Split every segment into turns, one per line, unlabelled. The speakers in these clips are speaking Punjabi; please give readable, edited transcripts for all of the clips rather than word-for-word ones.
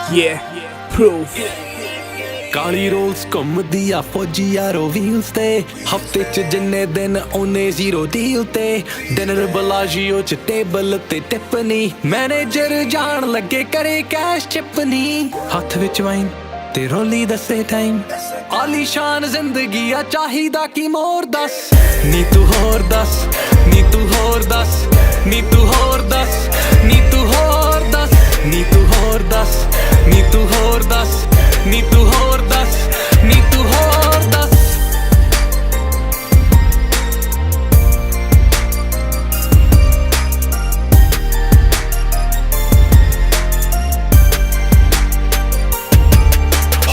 Yeah, proof.
ਕਾਲੀ ਰੋਲਸ ਘੁੰਮਦੀ ਆ ਫੌਜੀ ਯਾਰੋ ਵੀਲਸ ਤੇ ਹਫਤੇ ਚ ਜਿੰਨੇ ਦਿਨ ਉਹਨੇ ਜ਼ੀਰੋ ਡੀਲ ਤੇ ਡਿਨਰ ਬਲਾਜੀਓ ਚ ਟੇਬਲ ਤੇ ਟਿੱਪਣੀ ਮੈਨੇਜਰ ਜਾਣ ਲੱਗੇ ਕਰੇ ਕੈਸ਼ ਚਿਪਨੀ ਹੱਥ ਵਿੱਚ ਵਾਈਨ ਤੇ ਰੋਲੀ ਦੱਸੇ ਟਾਈਮ ਆਲੀਸ਼ਾਨ ਜ਼ਿੰਦਗੀ ਆ ਚਾਹੀਦਾ ਕੀ ਮੋਰ ਦੱਸ ਨੀ ਤੂੰ ਹੋਰ ਦੱਸ ਨੀ ਤੂੰ ਹੋਰ ਦੱਸ ਨੀ ਤੂੰ ਹੋਰ ਦੱਸ ਨੀ ਤੂੰ ਹੋਰ ਦੱਸ ਨੀ ਤੂੰ ਹੋਰ ਦੱਸ ਨੀ ਤੂੰ ਹੋਰ ਦੱਸ ਨੀ ਤੂੰ ਹੋਰ ਦੱਸ ਨੀ ਤੂੰ ਹੋਰ ਦੱਸ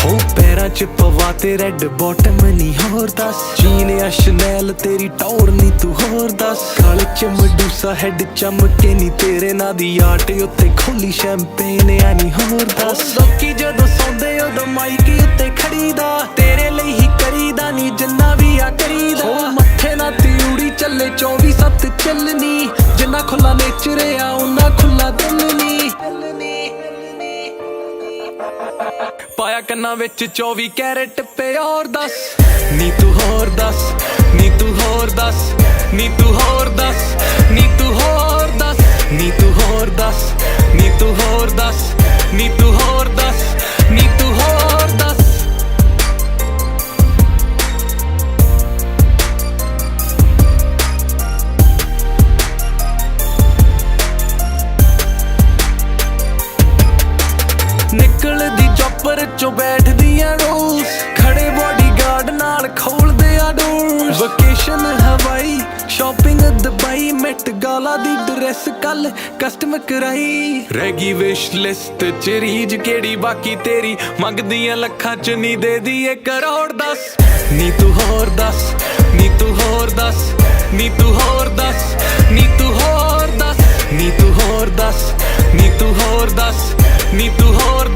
ਹੋ ਪੈਰਾਂ ਚ ਪਵਾ ਤੇ ਰੈੱਡ ਬਾਟਮ ਨੀ ਹੋਰ ਦੱਸ ਜੀਨਿਆ ਸ਼ਨੈਲ ਤੇਰੀ ਟੌਰ ਨੀ ਤੂੰ ਹੋਰ ਦੱਸ ਕਾਲੇ ਚ ਮਡੂਸਾ ਹੈਡ ਚਮਕੇ ਨੀ ਤੇਰੇ ਨਾਂ ਦੀ ਆਟ ਉੱਤੇ ਖੋਲੀ ਸ਼ੈਂਪੇਨ ਆ ਨੀ ਹੋਰ ਦੱਸ ਲੋਕੀ ਜਦੋਂ ਸੌਂਦੇ ਉਦੋਂ ਮਾਈਕ ਉੱਤੇ ਖੜੀਦਾ ਤੇਰੇ ਲਈ ਹੀ ਕਰੀਦਾ ਨੀ ਜਿੰਨਾ ਵੀ ਆ ਕਰੀਦਾ ਹੋ ਮੱਥੇ ਨਾ ਤਿਉੜੀ ਚੱਲੇ 24/7 ਚੱਲਣੀ ਜਿੰਨਾ ਖੁੱਲਾ ਨੇਚਰ ਆ ਉਹਨਾਂ ਖੁੱਲਾ ਦਿਲ ਨੀ ਪਾਇਆ ਕੰਨਾਂ ਵਿੱਚ 24 ਕੈਰਟ ਪਿਓਰ ਦੱਸ ਨੀ ਤੂੰ ਹੋਰ ਦੱਸ ਨੀ ਤੂੰ ਹੋਰ ਦੱਸ ਨੀ ਤੂੰ ਹੋਰ ਦੱਸ ਨੀ ਤੂੰ ਹੋਰ ਦੱਸ ਨੀ ਤੂੰ ਹੋਰ ਦੱਸ ਨੀ ਤੂੰ ਹੋਰ ਦੱਸ ਨੀ ਤੂੰ ਹੋਰ ਦੱਸ ਨੀ ਤੂੰ ਹੋਰ ਦੱਸ ਨਿਕਲਦੀ ਚੌਪਰ ਚੋਂ ਬੈਠਦੀਆਂ ਰੋਜ਼ ਖੜੇ ਬਾਡੀਗਾਰਡ ਨਾਲ ਖੋਲਦੇ ਆ ਡੋਰਸ ਵਕੇਸ਼ਨ ਹਵਾਈ ਸ਼ਾਪਿੰਗ ਦੁਬਈ ਮੈਟ ਗਾਲਾ ਦੀ ਡਰੈਸ ਕੱਲ ਕਸਟਮ ਕਰਾਈ ਰਹਿ ਗਈ ਵਿਸ਼ ਲਿਸਟ ਚ ਰੀਜ ਕਿਹੜੀ ਬਾਕੀ ਤੇਰੀ ਮੰਗਦੀਆਂ ਲੱਖਾਂ ਚ ਨੀ ਦੇ ਦੀਏ ਕਰੋੜ ਦੱਸ ਨੀ ਤੂੰ ਹੋਰ ਦੱਸ ਨੀ ਤੂੰ ਹੋਰ ਦੱਸ ਨੀ ਤੂੰ ਹੋਰ ਦੱਸ ਨੀ ਤੂੰ ਹੋਰ ਦੱਸ ਨੀ ਤੂੰ ਹੋਰ ਦੱਸ ਨੀ ਤੂੰ ਹੋਰ ਦੱਸ ਨੀ ਤੂੰ ਹੋਰ